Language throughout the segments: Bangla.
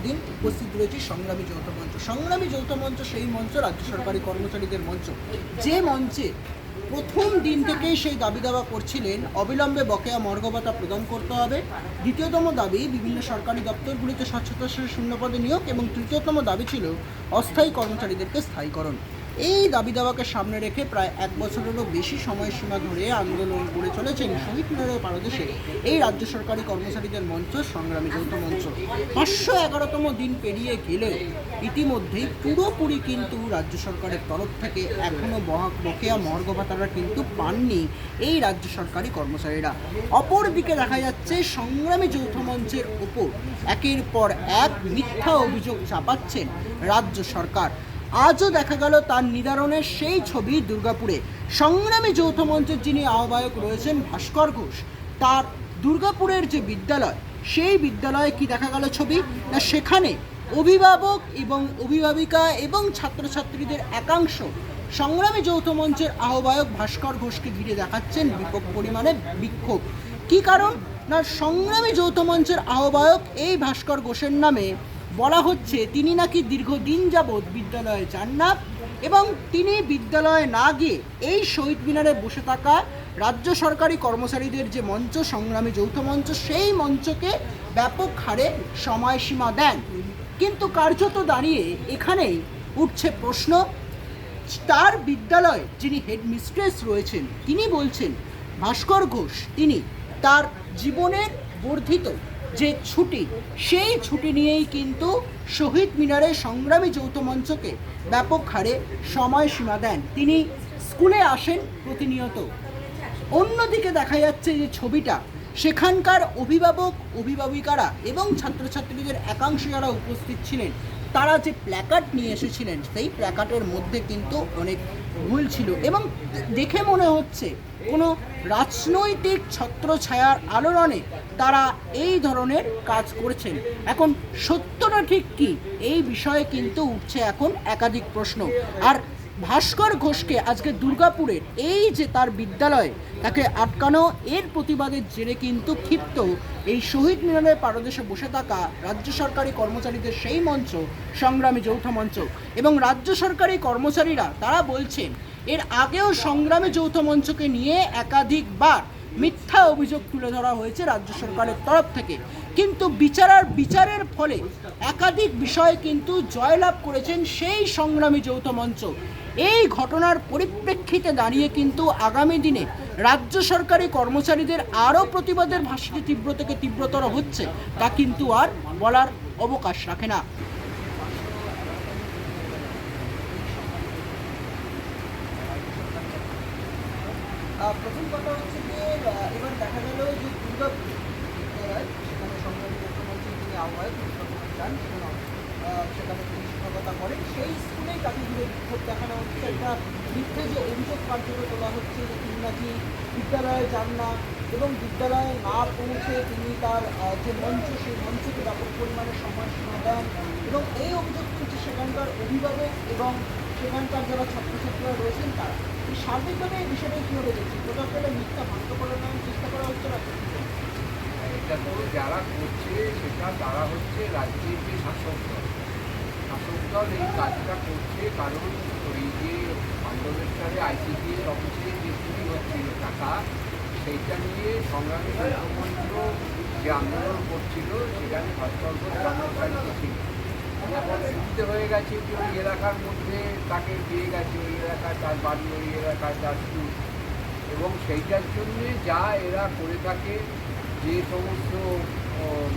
দীর্ঘদিন উপস্থিত রয়েছে সংগ্রামী যৌথ মঞ্চ। সংগ্রামী যৌথ মঞ্চ সেই মঞ্চ, রাজ্য সরকারি কর্মচারীদের মঞ্চ, যে মঞ্চে প্রথম দিন থেকেই সেই দাবি দাওয়া করছিলেন অবিলম্বে বকেয়া মর্গ ভাতা প্রদান করতে হবে। দ্বিতীয়তম দাবি বিভিন্ন সরকারি দপ্তরগুলিতে স্বচ্ছতা শূন্যপদে নিয়োগ, এবং তৃতীয়তম দাবি ছিল অস্থায়ী কর্মচারীদেরকে স্থায়ীকরণ। এই দাবি দাওয়াকে সামনে রেখে প্রায় এক বছরেরও বেশি সময়সীমা ধরে আন্দোলন করে চলেছেন শহীদ মিনারের পাদদেশে এই রাজ্য সরকারি কর্মচারীদের মঞ্চ, সংগ্রামী যৌথ মঞ্চ। 511তম দিন পেরিয়ে গেলেও ইতিমধ্যেই পুরোপুরি কিন্তু রাজ্য সরকারের তরফ থেকে এখনও বকেয়া মর্গ ভাতাটা কিন্তু পাননি এই রাজ্য সরকারি কর্মচারীরা। অপরদিকে দেখা যাচ্ছে সংগ্রামী যৌথ মঞ্চের ওপর একের পর এক মিথ্যা অভিযোগ চাপাচ্ছেন রাজ্য সরকার। আজও দেখা গেল তার নিদারণের সেই ছবি দুর্গাপুরে। সংগ্রামী যৌথ মঞ্চের যিনি আহ্বায়ক রয়েছেন ভাস্কর ঘোষ, তার দুর্গাপুরের যে বিদ্যালয়, সেই বিদ্যালয়ে কি দেখা গেল ছবি না, সেখানে অভিভাবক এবং অভিভাবিকা এবং ছাত্রছাত্রীদের একাংশ সংগ্রামী যৌথ মঞ্চের আহ্বায়ক ভাস্কর ঘোষকে ঘিরে দেখাচ্ছেন ব্যাপক পরিমাণে বিক্ষোভ। কি কারণ না, সংগ্রামী যৌথ মঞ্চের আহ্বায়ক এই ভাস্কর ঘোষের নামে বলা হচ্ছে তিনি নাকি দীর্ঘদিন যাবৎ বিদ্যালয়ে যান না, এবং তিনি বিদ্যালয়ে না গিয়ে এই শহীদ মিনারে বসে থাকা রাজ্য সরকারি কর্মচারীদের যে মঞ্চ, সংগ্রামী যৌথ মঞ্চ, সেই মঞ্চকে ব্যাপক হারে সময়সীমা দেন। কিন্তু কার্যত দাঁড়িয়ে এখানেই উঠছে প্রশ্ন, তার বিদ্যালয়ে যিনি হেডমিস্ট্রেস রয়েছেন তিনি বলছেন ভাস্কর ঘোষ তিনি তার জীবনের বর্ধিত যে ছুটি, সেই ছুটি নিয়েই কিন্তু শহীদ মিনারে সংগ্রামী যৌথ মঞ্চকে ব্যাপক হারে সময়সীমা দেন। তিনি স্কুলে আসেন প্রতিনিয়ত। অন্যদিকে দেখা যাচ্ছে যে ছবিটা, সেখানকার অভিভাবক অভিভাবিকারা এবং ছাত্রছাত্রীদের একাংশ যারা উপস্থিত ছিলেন, তারা যে প্ল্যাকার্ড নিয়ে এসেছিলেন সেই প্ল্যাকার্ডের মধ্যে কিন্তু অনেক ভুল ছিল, এবং দেখে মনে হচ্ছে কোনো রাজনৈতিক ছত্রছায়ার আলোড়নে তারা এই ধরনের কাজ করছেন। এখন সত্যটা ঠিক কি, এই বিষয়ে কিন্তু উঠছে এখন একাধিক প্রশ্ন। আর ভাস্কর ঘোষকে আজকে দুর্গাপুরের এই যে তার বিদ্যালয়ে তাকে আটকানো, এর প্রতিবাদের জেরে কিন্তু ক্ষিপ্ত এই শহীদ মিনারের পাদদেশে বসে থাকা রাজ্য সরকারি কর্মচারীদের সেই মঞ্চ, সংগ্রামী যৌথ মঞ্চ। এবং রাজ্য সরকারি কর্মচারীরা তারা বলছেন এর আগেও সংগ্রামী যৌথ মঞ্চকে নিয়ে একাধিকবার মিথ্যা অভিযোগ তুলে ধরা হয়েছে রাজ্য সরকারের তরফ থেকে, কিন্তু বিচারের ফলে একাধিক বিষয়ে কিন্তু জয়লাভ করেছেন সেই সংগ্রামী যৌথ মঞ্চ। এই ঘটনার পরিপ্রেক্ষিতে দাঁড়িয়ে কিন্তু আগামী দিনে রাজ্য সরকারি কর্মচারীদের আরও প্রতিবাদের ভাষাটি তীব্র থেকে তীব্রতর হচ্ছে, তা কিন্তু আর বলার অবকাশ রাখে না। প্রথম কথা হচ্ছে যে এবার দেখা গেল যে দুর্গাপুর বিদ্যালয়, সেখানে সংগ্রামী যৌথ মঞ্চের যিনি আহ্বায়ক যান, সেখানে তিনি শিক্ষকতা করেন, সেই স্কুলেই তাকে ঘিরে বিক্ষোভ দেখানো হচ্ছে। একটা মিথ্যে যে অভিযোগ কার্যত তোলা হচ্ছে যে তিনি নাকি বিদ্যালয়ে যান না, এবং বিদ্যালয়ে না পৌঁছে তিনি তার যে মঞ্চ, সেই মঞ্চকে ব্যাপক পরিমাণে সময়সীমা দেন, এবং এই অভিযোগ তুলছে সেখানকার অভিভাবক এবং সেখানকার যারা ছাত্রছাত্রীরা রয়েছেন তারা। এই সার্বিকভাবে এই বিষয়টা কীভাবে দেখছি, কোথাও পেলে মিথ্যা ভাঙ্গ করার চেষ্টা করা হচ্ছে না? এটা তো যারা করছে সেটা তারা হচ্ছে রাজ্যের যে শাসক দল এই কাজটা করছে, কারণ ওই যে আন্দোলনকারী আইসিডিএস অফিসে যে চুরি হচ্ছিল টাকা, সেইটা নিয়ে সংগ্রামী মঞ্চ যে আন্দোলন করছিল সেখানে ভাস্কর ঘোষ কর্মচারী ছিল। এখন সুবিধে হয়ে গেছে যে ওই এলাকার মধ্যে তাকে পেয়ে গেছে, ওই এলাকায় তার বাড়ি, ওই এলাকায় তার স্কুল, এবং সেইটার জন্যে যা এরা করে থাকে, যে সমস্ত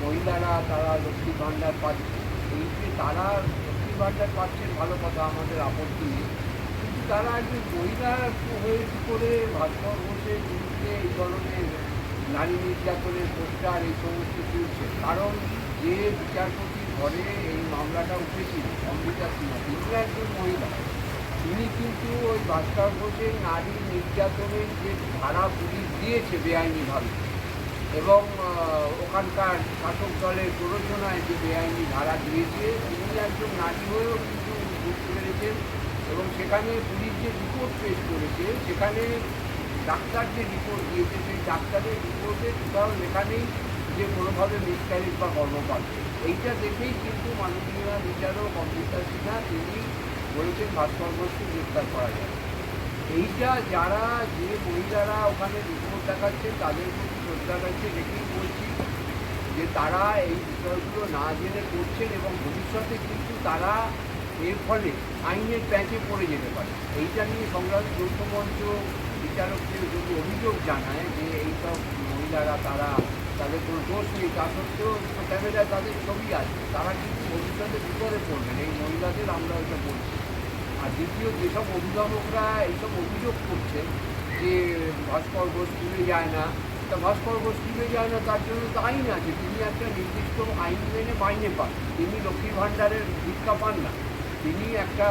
মহিলারা তারা লক্ষ্মী ভাণ্ডার পাচ্ছে, এই যে তারা লক্ষ্মী ভাণ্ডার পাচ্ছেন ভালো কথা, আমাদের আপত্তি নেই, কিন্তু তারা একজন মহিলা হয়ে কী করে ভাস্কর ঘোষের বিরুদ্ধে এই ধরনের নারী নির্যাতনের পোস্টার এই সমস্ত চলছে? কারণ যে বিচারপতির ঘরে এই মামলাটা উঠেছিল অমৃতা সিনহা, তিনি একজন মহিলা, তিনি কিন্তু ওই ভাস্কর ঘোষের নারী নির্যাতনের যে ধারা পুলিশ দিয়েছে বেআইনিভাবে, এবং ওখানকার শাসক দলের প্ররোচনায় যে বেআইনি ধারা দিয়েছে, তিনি একজন নারী হয়েও কিন্তু বুঝতে পেরেছেন। এবং সেখানে পুলিশ যে রিপোর্ট পেশ করেছে, সেখানে ডাক্তার যে রিপোর্ট দিয়েছে, সেই ডাক্তারের রিপোর্টে কোথাও লেখা নেই যে কোনোভাবে মিসক্যারেজ বা গর্ভপাত। এইটা দেখেই কিন্তু মাননীয় বিচারক অমৃতা সিনহা তিনি বলেছেন ভাস্কর ঘোষকে গ্রেপ্তার করা যায়। এইটা যারা যে মহিলারা ওখানে রিপোর্ট দেখাচ্ছেন তাদের প্রতি শ্রদ্ধা রয়েছে দেখেই বলছি যে তারা এই বিষয়গুলো না জেনে করছেন এবং ভবিষ্যতে কিন্তু তারা এর ফলে আইনের প্যাঁচে পড়ে যেতে পারে। এইটা নিয়ে সংগ্রামী যৌথ মঞ্চ বিচারককে যদি অভিযোগ জানায় যে এইসব মহিলারা তাদের কোনো দোষ নেই, তা সত্ত্বেও ক্যামেরায় তাদের ছবি আছে, তারা কিন্তু ভবিষ্যতে বিপদে পড়বেন। এই মহিলাদের আমরা এটা বলছি। আর দ্বিতীয়, যেসব অভিভাবকরা এইসব অভিযোগ করছেন যে ভাস্কর ঘোষ স্কুলে যায় না, তা ভাস্কর ঘোষ স্কুলে যায় না তার জন্য তো আইন আছে, তিনি একটা নির্দিষ্ট আইন মেনে মাইনে পান, তিনি লক্ষ্মীর ভাণ্ডারের ভিক্ষা পান না, তিনি একটা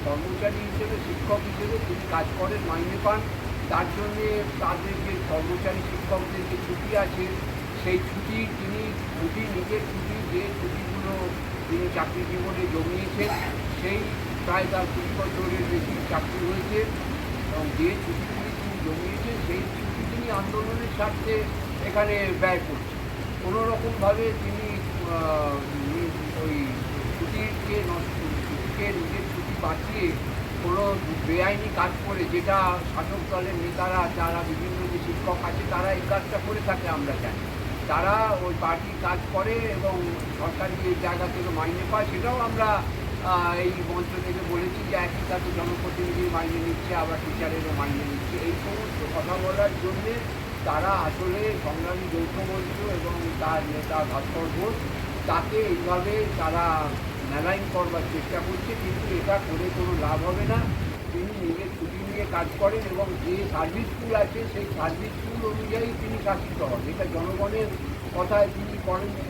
কর্মচারী হিসেবে শিক্ষক হিসেবে তিনি কাজ করেন, মাইনে পান। তার জন্যে তাদের যে কর্মচারী শিক্ষকদের যে ছুটি আছে সেই ছুটি তিনি নিজের ছুটি, যে ছুটিগুলো তিনি চাকরি জীবনে জমিয়েছেন, সেই প্রায় তার 20 বছরের বেশি চাকরি হয়েছে, এবং যে ছুটিগুলি তিনি জমিয়েছেন সেই ছুটি তিনি আন্দোলনের স্বার্থে এখানে ব্যয় করছেন। কোনোরকমভাবে তিনি ওই ছুটিকে নিজের ছুটি বাঁচিয়ে কোনো বেআইনি কাজ করে, যেটা শাসক দলের নেতারা যারা বিভিন্ন যে শিক্ষক আছে তারা এই কাজটা করে থাকে আমরা জানি, তারা ওই পার্টির কাজ করে এবং সরকারি জায়গা থেকে মাইনে পায়, সেটাও আমরা এই মঞ্চ থেকে বলেছি যে একই সাথে জনপ্রতিনিধির মাইনে নিচ্ছে, আবার টিচারেরও মাইনে নিচ্ছে। এই সমস্ত কথা বলার জন্যে তারা আসলে সংগ্রামী যৌথ মঞ্চ এবং তার নেতা ভাস্কর ঘোষ তাকে এইভাবে তারা মেলাইন করবার চেষ্টা করছে, কিন্তু এটা করে কোনো লাভ হবে না। তিনি নিজের ছুটি নিয়ে কাজ করেন এবং যে সার্ভিস স্কুল আছে সেই সার্ভিস স্কুল অনুযায়ী তিনি শাসিত হন। এটা জনগণের কথায় তিনি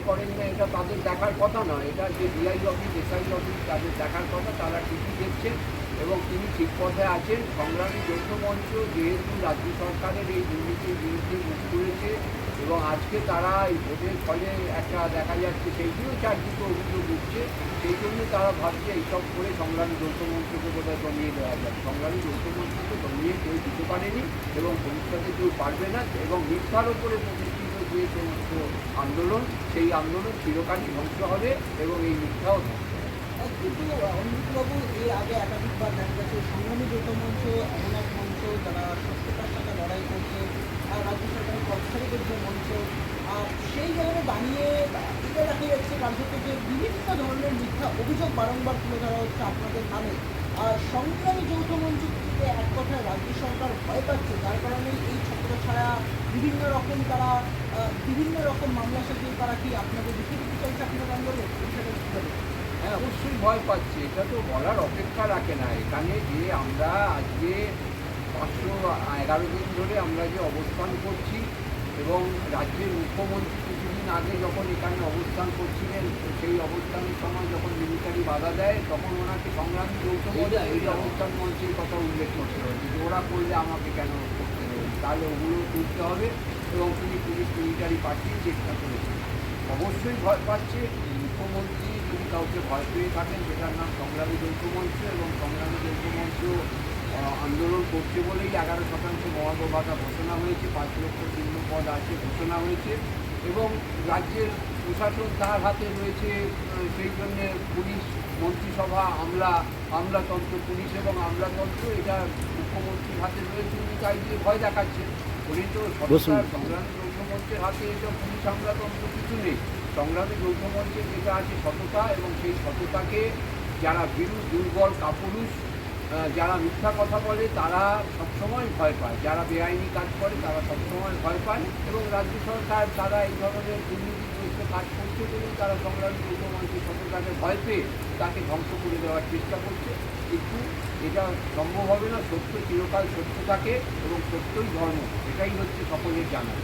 করেন না এটা তাদের দেখার কথা নয়, এটা যে ডিআই অফিস এসআই অফিস তাদের দেখার কথা, তারা ঠিকই দেখছেন এবং তিনি ঠিক পথে আছেন। সংগ্রামী যৌথ মঞ্চ যেহেতু রাজ্য সরকারের এই দুর্নীতির বিরুদ্ধে মুখ খুলেছে এবং আজকে তারা এই ভোটের ফলে একটা দেখা যাচ্ছে সেইটিও চারদিকে অভিযোগ উঠছে, সেই জন্য তারা ভাবছে এইসব করে সংগ্রামী যৌথ মঞ্চকে বোধহয় দমিয়ে দেওয়া যায়। সংগ্রামী যৌথ মঞ্চকে দমিয়ে কেউ দিতে পারেনি এবং ভবিষ্যতে কেউ পারবে না, এবং মিথ্যার ওপরে প্রতিষ্ঠিত যে সমস্ত আন্দোলন, সেই আন্দোলন চিরকালই ধ্বংস হবে এবং এই মিথ্যাও ধ্বংস হবে। কিন্তু অমৃতবাবু এর আগে একাধিকবার দেখা গেছে সংগ্রামী যৌথ মঞ্চ এমন এক মঞ্চ যারা সত্যতার সাথে লড়াই করছে, আর রাজ্য সরকারের কর্মচারীদের যে মঞ্চ, সেই জায়গায় দাঁড়িয়ে এটা দেখা যাচ্ছে কার্যত যে বিভিন্ন ধরনের মিথ্যা অভিযোগ বারংবার তুলে ধরা হচ্ছে আপনাদের নামে। আর সংগ্রামী যৌথ মঞ্চ থেকে এক কথায় রাজ্য সরকার ভয় পাচ্ছে, যার কারণে এই ছত্রছায়া বিভিন্ন রকম তারা বিভিন্ন রকম মামলা সাজিয়ে তারা কি আপনাদের দেখিয়ে দিতে চাইছে আপনার আন্দোলন, বিষয়টা কী হবে? হ্যাঁ, অবশ্যই ভয় পাচ্ছে, এটা তো বলার অপেক্ষা রাখে না। এখানে যে আমরা আজকে 511 দিন ধরে আমরা যে অবস্থান করছি এবং রাজ্যের মুখ্যমন্ত্রী কিছুদিন আগে যখন এখানে অবস্থান করছিলেন, সেই অবস্থানের সময় যখন মিলিটারি বাধা দেয় তখন ওনাকে সংগ্রামী যৌথ মঞ্চ এই অবস্থান মঞ্চের কথা উল্লেখ করতে হয়েছে যে ওরা করলে আমাকে কেন করতে হবে, তাহলে ওগুলো তুলতে হবে, এবং তিনি পুলিশ মিলিটারি পাঠিয়ে চেষ্টা করেছেন। অবশ্যই ভয় পাচ্ছে মুখ্যমন্ত্রী, যদি কাউকে ভয় পেয়ে থাকেন সেটার নাম সংগ্রামী যৌথ মঞ্চ, এবং সংগ্রামী যৌথ মঞ্চ আন্দোলন করছে বলেই 11% মহার্ঘ ভাতা ঘোষণা হয়েছে, 5 লক্ষ শূন্য পদ আছে ঘোষণা হয়েছে, এবং রাজ্যের প্রশাসন তার হাতে রয়েছে, সেই জন্যে পুলিশ মন্ত্রিসভা আমলাতন্ত্র, পুলিশ এবং আমলাতন্ত্র এটা মুখ্যমন্ত্রীর হাতে রয়েছে, উনি তাই দিয়ে ভয় দেখাচ্ছেন। উনি তো সরকার সংগ্রামী যৌথ মঞ্চের হাতে এটা পুলিশ আমলাতন্ত্র কিছু নেই। সংগ্রামী যৌথ মঞ্চে যেটা আছে সততা, এবং সেই সততাকে যারা ভীরু দুর্বল কাপুরুষ, যারা মিথ্যা কথা বলে তারা সবসময় ভয় পায়, যারা বেআইনি কাজ করে তারা সবসময় ভয় পায়, এবং রাজ্য সরকার তারা এই ধরনের দুর্নীতিগ্রস্ত কাজ করছে বলেই তারা সংগ্রামী যৌথ মঞ্চের সততাকে ভয় পেয়ে তাকে ধ্বংস করে দেওয়ার চেষ্টা করছে। কিন্তু এটা সম্ভব হবে না, সত্য চিরকাল সত্য থাকে এবং সত্যই ধর্ম, এটাই হচ্ছে সকলের জানা।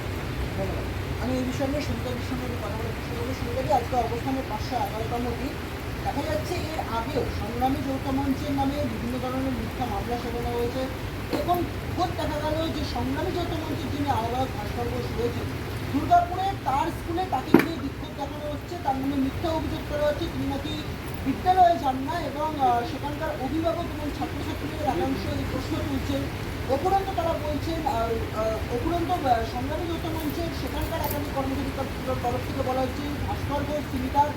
ধন্যবাদ। আমি এই বিষয় নিয়ে সুবিধাদের সঙ্গে কথা বলার চেষ্টা করবো। সুবিধাদি আজকে অবস্থানের 511তম দিন। দেখা যাচ্ছে এর আগেও সংগ্রামী যৌথ মঞ্চের নামে বিভিন্ন ধরনের মিথ্যা মামলা সাজানো হয়েছে, এবং খোদ দেখা গেল যে সংগ্রামী যৌথ মঞ্চের যিনি আহ্বায়ক ভাস্কর ঘোষ রয়েছেন, দুর্গাপুরে তার স্কুলে তাকে নিয়ে বিক্ষোভ দেখানো হচ্ছে, তার মনে মিথ্যা অভিযোগ করা হচ্ছে তিনি নাকি বিদ্যালয়ে যান না, এবং সেখানকার অভিভাবক এবং ছাত্রছাত্রীদের একাংশ এই প্রশ্ন তুলছেন উপরন্ত তারা বলছেন উপরন্ত সংগ্রামী যৌথ মঞ্চের সেখানকার একাধিক কর্মচারীর তরফ থেকে বলা হচ্ছে ভাস্কর ঘোষ তিনি তার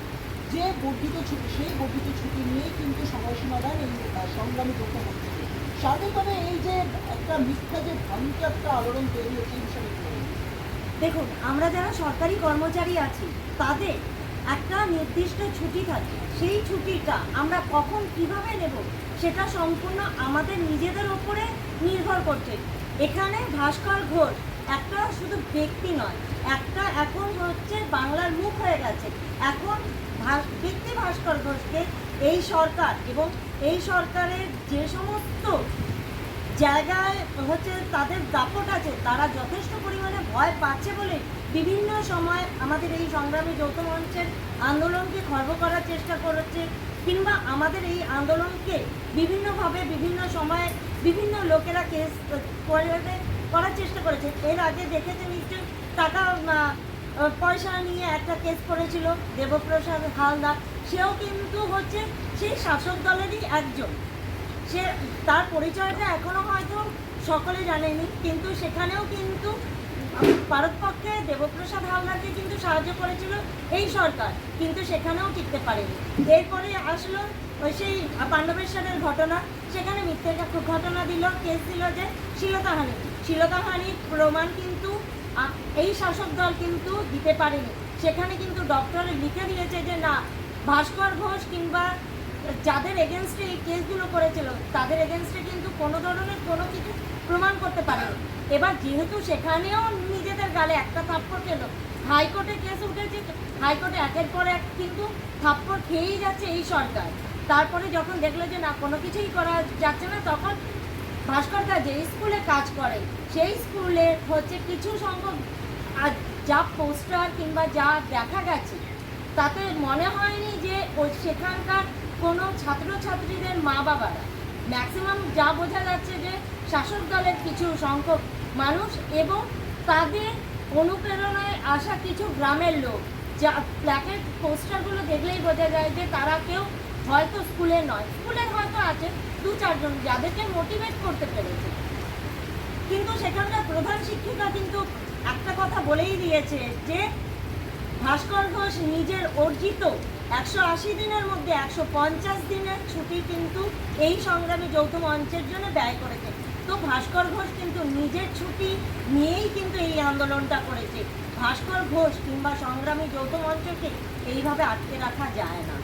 যে বর্ধিত ছুটি সেই বর্ধিত ছুটি নিয়েই কিন্তু সময়সীমা দেন এই সংগ্রামী যৌথ মঞ্চকে। সার্বিকভাবে এই যে একটা মিথ্যা যে ভ্রান্ত একটা আলোড়ন তৈরি হচ্ছে এই বিষয়ে কি বলবেন? দেখুন, আমরা যারা সরকারি কর্মচারী আছি তাদের একটা নির্দিষ্ট ছুটি থাকে। সেই ছুটিটা আমরা কখন কিভাবে নেব সেটা সম্পূর্ণ আমাদের নিজেদের ওপরে নির্ভর করছে। এখানে ভাস্কর ঘোষ একটা শুধু ব্যক্তি নয়, একটা এখন হচ্ছে বাংলার মুখ হয়ে গেছে। এখন ব্যক্তি ভাস্কর ঘোষকে এই সরকার এবং এই সরকারের যে সমস্ত জায়গায় হচ্ছে তাদের দাপট আছে, তারা যথেষ্ট পরিমাণে ভয় পাচ্ছে বলে বিভিন্ন সময় আমাদের এই সংগ্রামী যৌথ মঞ্চের আন্দোলনকে খর্ব করার চেষ্টা করেছে, কিংবা আমাদের এই আন্দোলনকে বিভিন্নভাবে বিভিন্ন সময়ে বিভিন্ন লোকেরা কেস করার চেষ্টা করেছে। এর আগে দেখেছে নিশ্চয়ই টাকা পয়সা নিয়ে একটা কেস করেছিল দেবপ্রসাদ হালদার, সেও কিন্তু হচ্ছে সেই শাসক দলেরই একজন। সে তার পরিচয়টা এখনো হয়তো সকলে জানেনি, কিন্তু সেখানেও কিন্তু ভারতপক্ষে দেবপ্রসাদ হালদারকে কিন্তু সাহায্য করেছিল এই সরকার, কিন্তু সেখানেও টিকতে পারেনি। এরপরে আসলো সেই পাণ্ডবেশ্বরের ঘটনা, সেখানে মিথ্যে ঘটনা দিল, কেস দিল যে শ্লীলতাহানির প্রমাণ কিন্তু এই শাসক দল কিন্তু দিতে পারেনি। সেখানে কিন্তু ডক্টরে লিখে দিয়েছে যে না, ভাস্কর ঘোষ কিংবা যাদের এগেনস্টে এই কেসগুলো করেছিল তাদের এগেনস্টে কিন্তু কোনো ধরনের কোনো কিছু প্রমাণ করতে পারেনি। এবার যেহেতু সেখানেও নিজেদের গালে একটা থাপ্পড় খেলো, হাইকোর্টে কেস উঠেছে, হাইকোর্টে একের পর এক কিন্তু থাপ্পড় খেয়েই যাচ্ছে এই সরকার। তারপরে যখন দেখলো যে না, কোনো কিছুই করা যাচ্ছে না, তখন ভাস্করদা যে স্কুলে কাজ করে সেই স্কুলে হচ্ছে কিছু সংখ্যক যা পোস্টার কিংবা যা দেখা গেছে তাতে মনে হয়নি যে ওই সেখানকার কোনো ছাত্রছাত্রীদের মা বাবারা, ম্যাক্সিমাম যা বোঝা যাচ্ছে যে শাসক দলের কিছু সংখ্যক মানুষ এবং তাদের অনুপ্রেরণায় আসা কিছু গ্রামের লোক, যা প্ল্যাকেট পোস্টারগুলো দেখলেই বোঝা যায় যে তারা কেউ হয়তো স্কুলে নয়, স্কুলের হয়তো আছে 2-4 জন যাদেরকে মোটিভেট করতে পেরেছে। কিন্তু সেখানকার প্রধান শিক্ষিকা কিন্তু একটা কথা বলেই দিয়েছে যে ভাস্কর ঘোষ নিজের অর্জিত 180 দিনের মধ্যে 150 দিনের ছুটি কিন্তু এই সংগ্রামী যৌথ মঞ্চের জন্য ব্যয় করেছে। তো ভাস্কর ঘোষ কিন্তু নিজের ছুটি নিয়েই কিন্তু এই আন্দোলনটা করেছে। ভাস্কর ঘোষ কিংবা সংগ্রামী যৌথ মঞ্চকে এইভাবে আটকে রাখা যায় না।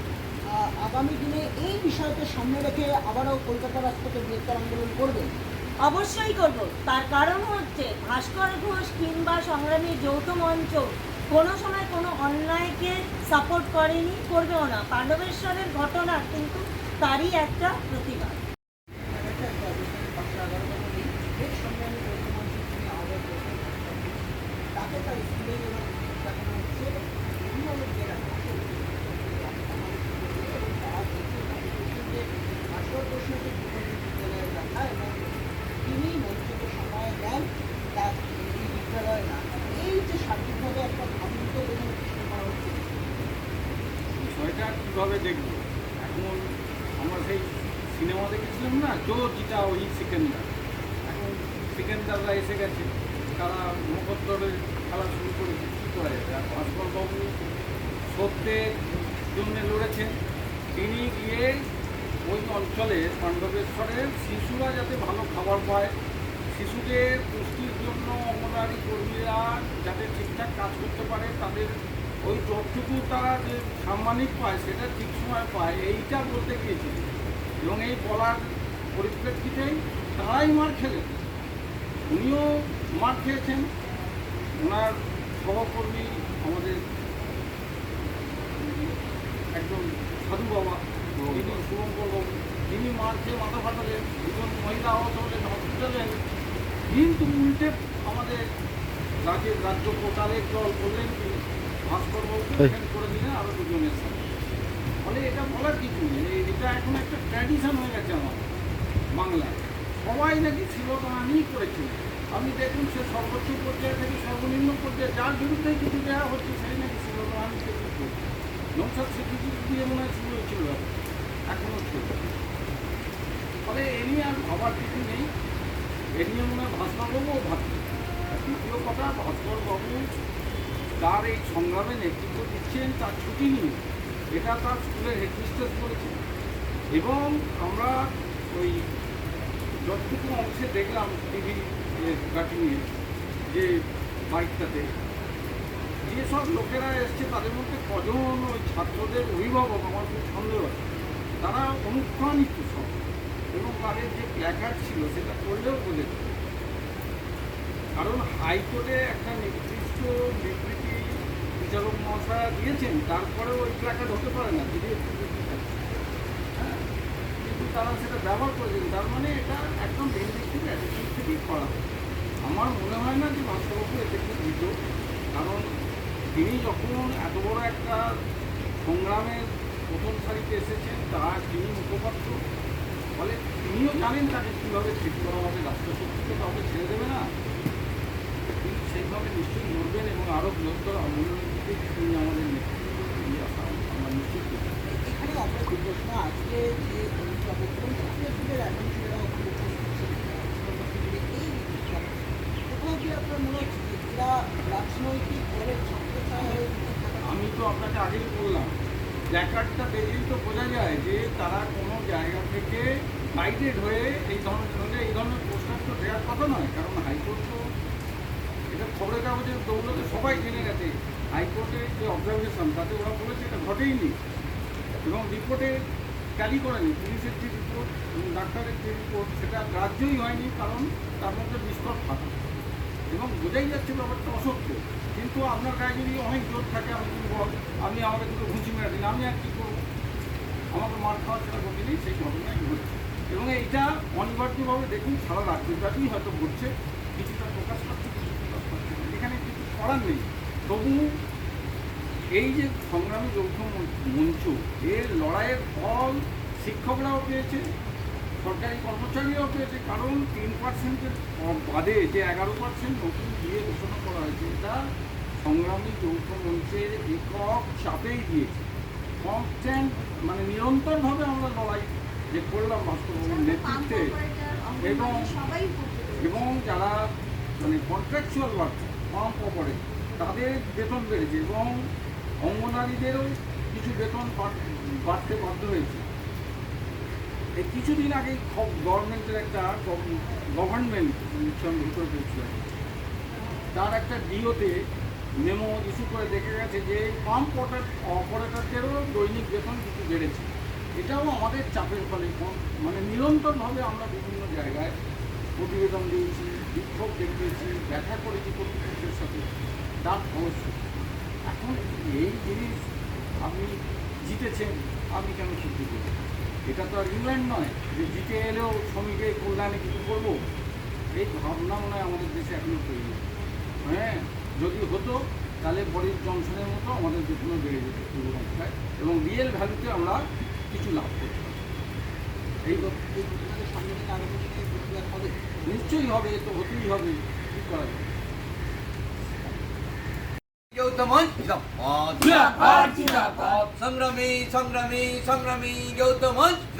আগামী দিনে এই বিষয়কে সামনে রেখে আবারও কলকাতা রাজপথে বৃহত্তর আন্দোলন করবেন? অবশ্যই করব। তার কারণ হচ্ছে ভাস্কর ঘোষ কিংবা সংগ্রামী যৌথ মঞ্চ কোনো সময় কোনো অন্যায়কে সাপোর্ট করেনি, করবেও না। পাণ্ডবেশ্বরের ঘটনা কিন্তু তারই একটা প্রতিবাদ। তিনি মঞ্চকে সময় দেন তার বিদ্যালয় না, এই যে সার্বিকভাবে একটা ভাবিত এবং করা হচ্ছে বিষয়টা কীভাবে দেখব? এখন আমরা সেই সিনেমা দেখেছিলাম না, জো জিতা ওই সিকেন্দার, এখন সিকেন্দাররা এসে গেছে, তারা মুখোত্তরে খেলা শুরু করেছে, কী করা যাবে? আর ভাস্করবাবু সত্যের জন্য লড়েছেন, তিনি গিয়ে ওই অঞ্চলে পাণ্ডবেশ্বরের শিশুরা যাতে ভালো খাবার পায়, শিশুদের পুষ্টির জন্য অঙ্গনওয়াড়ি কর্মীরা যাতে ঠিকঠাক কাজ করতে পারে, তাদের ওই যতটুকু তারা যে সাম্মানিক পায় সেটা ঠিক সময় পায়, এইটা বলতে গিয়েছিল। এবং এই বলার পরিপ্রেক্ষিতেই তারাই মার খেলেন, উনিও মার খেয়েছেন। ওনার সহকর্মী আমাদের একজন সাধু বাবা, তিনি শুভঙ্কর বাবু, তিনি মার খেয়ে মাথা ফাটালেন, দুজন মহিলা আহত হলেন, হসপিটালে। কিন্তু উল্টে আমাদের রাজ্য প্রচারের দল বললেন কি ভাস্করবাবুকে ডিফেন্ড করে দিলেন আরও দুজনের সাথে। ফলে এটা বলার কিছু নেই, এটা এখন একটা ট্র্যাডিশন হয়ে গেছে আমার বাংলায়। সবাই নাকি শ্লীলতাহানি করেছিল। আপনি দেখুন সে সর্বোচ্চ পর্যায়ে থেকে সর্বনিম্ন পর্যায়ে যার বিরুদ্ধে কিছু দেওয়া হচ্ছে সেই নাকি শ্লীলতাহানিতে কিছু নৌসাদ সিদ্দিকী দিয়ে মনে হয় শুরু হয়েছিল, এখনও ছিল। ফলে এ নিয়ে আর ভাবার কিছু নেই। এ নিয়ে মনে হয় ভাস্করবাবুও ভাবছে। আর দ্বিতীয় কথা, ভাস্করবাবু তার এই সংগ্রামে নেতৃত্ব দিচ্ছেন তার ছুটি নিয়ে, এটা তার স্কুলের হেডমিস্ট্রেস করেছেন। এবং আমরা ওই যতটুকু অংশে দেখলাম টিভি কাটিংয়ে যে বাইকটাতে যেসব লোকেরা এসছে তাদের মধ্যে কজন ওই ছাত্রদের অভিভাবক আমার খুব সন্দেহ আছে, তারা অনুপ্রাণিত সব। এবং তাদের যে প্ল্যাকার্ড ছিল সেটা করলেও বোঝা যায়, কারণ হাইকোর্টে একটা নির্দিষ্ট বিবৃতি বিচারক মহাশয়া দিয়েছেন, তারপরেও ওই প্ল্যাকার্ড হতে পারে না যদি একটু বিবৃতি থাকে। হ্যাঁ, কিন্তু তারা সেটা ব্যবহার করেছেন, তার মানে এটা একদম ভিন্ডিক্টিভ অ্যাটিটিউড থেকেই করা। আমার মনে হয় না যে ভাস্করবাবু এতে খুব ভীত, কারণ তিনি যখন এত বড় একটা সংগ্রামের প্রথম সারিতে এসেছেন, তার তিনি মুখপাত্র, ফলে তিনিও জানেন তাকে কীভাবে ঠিক করা হবে। রাষ্ট্রশক্তিকে কাউকে ছেড়ে দেবে না, তিনি সেইভাবে নিশ্চয়ই লড়বেন এবং আরও বৃহত্তর আন্দোলনের দিকে তিনি আমাদের নেতৃত্ব নিয়ে আসা আমরা নিশ্চিত করি। এখানে অপরাধী প্রশ্ন, আজকে যে ছাত্রছাত্রীদের এখন ছেলেরা উপস্থিত ছিলেন, এই বিষয়ে কোথাও কি আপনার মনে হচ্ছে যে এরা রাজনৈতিক দলের ছাত্রছায়া হয়ে আমি তো আপনাকে আগেই বললাম, প্ল্যাকার্ডটা দেখলেই তো বোঝা যায় যে তারা কোনো জায়গা থেকে গাইডেড হয়ে এই ধরনের প্রস্তাব তো দেওয়ার কথা নয়। কারণ হাইকোর্ট তো এটা খবরের কাগজের দৌলতে সবাই জেনে গেছে, হাইকোর্টের যে অবজারভেশন তাতে ওরা বলেছে এটা ঘটেইনি এবং রিপোর্টে ট্যালি করেনি। পুলিশের যে রিপোর্ট এবং ডাক্তারের যে রিপোর্ট সেটা গ্রাহ্যই হয়নি, কারণ তার মধ্যে বিস্তর ফাঁকা এবং বোঝাই যাচ্ছে ব্যাপারটা অসত্য। কিন্তু আপনার গায়ে যদি অনেক জোর থাকে, আমি যদি আপনি আমাকে দুটো ঘুষি মেরে দিন, আমি আর কী করবো? আমাকে মার খাওয়ার সেটা ঘটেনি, সেই ঘটনাই ঘটছে। এবং এইটা অনিবার্যভাবে দেখুন সারা রাজ্যব্যাপী হয়তো ঘটছে, কিছুটা প্রকাশ পাচ্ছে, কিছু প্রকাশ পাচ্ছে না, এখানে কিছু করার নেই। তবু এই যে সংগ্রামী যৌথ মঞ্চ, এর লড়াইয়ের ফল শিক্ষকরাও পেয়েছে, সরকারি কর্মচারীরাও পেয়েছে, কারণ 3% বাদে যে 11% নতুন দিয়ে ঘোষণা করা হয়েছে, এটা সংগ্রামী যৌথ মঞ্চের একক চাপেই দিয়েছে। কনস্ট্যান্ট মানে নিরন্তরভাবে আমরা লড়াই যে করলাম ভাস্করবাবুর নেতৃত্বে, এবং যারা মানে কন্ট্রাকচুয়াল ওয়ার্কার, পাম্প অপারেট, তাদের বেতন বেড়েছে এবং অঙ্গনারীদেরও কিছু বেতন বাড়তে বাধ্য হয়েছে। এই কিছুদিন আগেই গভর্নমেন্টের একটা গভর্নমেন্ট ভিতরে পেয়েছিল, তার একটা ডিওতে মেমো ইস্যু করে দেখে গেছে যে পাম্প অপারেটরদেরও দৈনিক বেতন কিছু বেড়েছে। এটাও আমাদের চাপের ফলে, মানে নিরন্তরভাবে আমরা বিভিন্ন জায়গায় প্রতিবেদন দিয়েছি, বিক্ষোভ দেখিয়েছি, দেখা করেছি কর্তৃপক্ষের সাথে, তার অবশ্য এখন এই জিনিস আপনি জিতেছেন, আমি কেন সহ্য করি? এটা তো আর ইংল্যান্ড নয় যে জিতে এলেও শ্রমিকের কল্যাণে কিছু করবো, এই ভাবনা মনে হয় আমাদের দেশে এখনও তৈরি। হ্যাঁ, যদি হতো তাহলে বরিস জনসনের মতো আমাদের বেতনও বেড়ে যেত পূর্ববাংলায় এবং রিয়েল ভ্যালুতে আমরা কিছু লাভ করতাম। এই ঘটনাকে সামনে থেকে আগামী দিনে প্রতিবাদ হবে। নিশ্চয়ই হবে, তো হতেই হবে, কী করা যায়। যৌথ মঞ্চ জিন্দাবাদ, জিন্দাবাদ। সংগ্রামী সংগ্রামী সংগ্রামী যৌথ মঞ্চ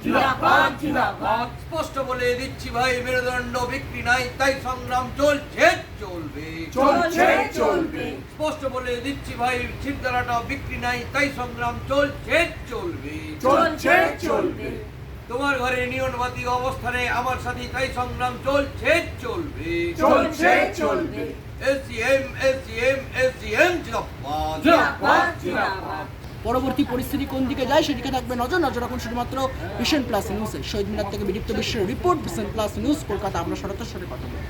জিন্দাবাদ, জিন্দাবাদ। স্পষ্ট বলে দিচ্ছি ভাই, মেরুদণ্ড বিক্রি নাই, তাই সংগ্রাম চলছে চলবে, চলছে চলবে। স্পষ্ট বলে দিচ্ছি ভাই, শিবদারাটা বিক্রি নাই, তাই সংগ্রাম চলছে চলবে, চলছে চলবে। তোমার ঘরে নিয়নবাদী অবস্থানে আমার সাথে, তাই সংগ্রাম চলছে চলবে, চলছে চলবে। এসডিএম এসডিএম এসডিএম জিন্দাবাদ, জিন্দাবাদ, জিন্দাবাদ। পরবর্তী পরিস্থিতি কোন দিকে যায় সেদিকে থাকবে নজর রাখুন শুধুমাত্র ভিশন প্লাস নিউজে। শহীদ মিনার থেকে বিদীপ্ত বিশ্বের report, vision plus news, Kolkata. আমরা সরাসরি কথা বলি।